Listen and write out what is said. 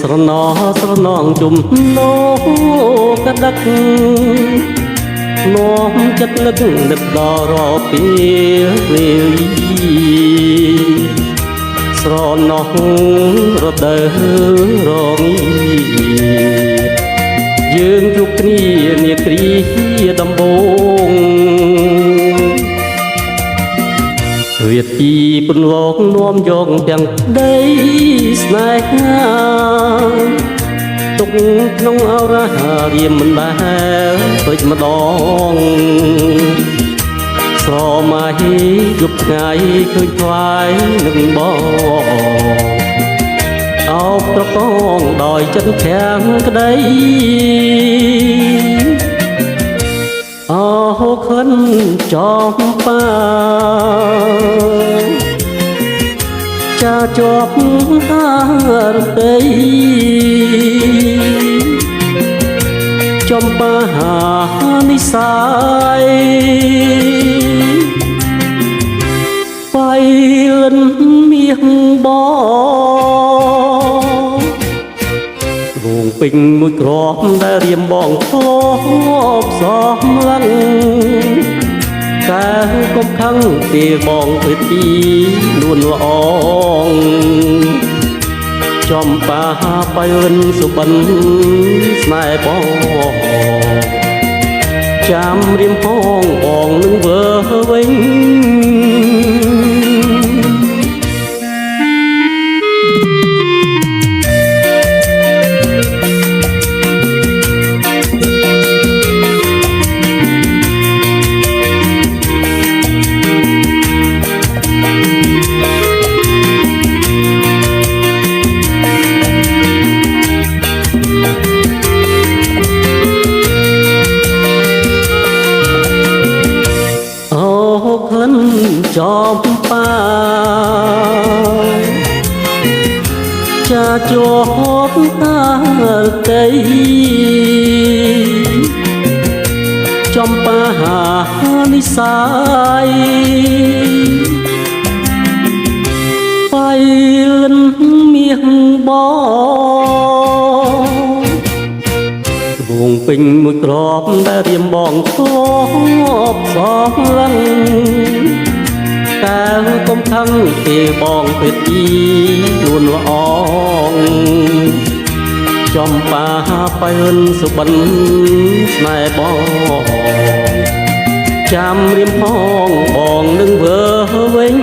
ស្រណោស្រណងជុំណូកដឹកនាំចិត្តនឹកនឹកដល់រពេលវេលាស្រណោរដូវរងាយើងជួបគ្នានាគ្រាដំបូងវាទីពន្លកនាំយកទាំងដីស្នេហាទុកក្នុងអរហារៀមមិនដែលពេចម្ដងស្រមៃយប់ថ្ងៃឃើញថ្វាយនឹងបងអោបត្រកងដោយចិត្តខាងក្តីអោខិនចំបាចាជាប់ហារតីចំបានិសាយបៃលិនមាសបងវងពេញមួយក្របដែលរៀមបងធ្លាប់សំឡឹងកាលកុំខឹងទេបងទៅទីនួនល្អងចំបាបៃលិនសុបិនស្នេហ៍បងចាំរៀមផងបងនឹងវើវិញចំបាចាជាប់តាតីចំបានិសាយបៃលិនមាសបងវងពេញមួយក្របដែលរៀមបងធ្លាប់សំឡឹងកាលកុំខឹងទេបងពេទីនួនល្អងចំបាបៃលិនសុបិនស្នេហ៍បងចាំរៀមផងបងនឹងវើវិញ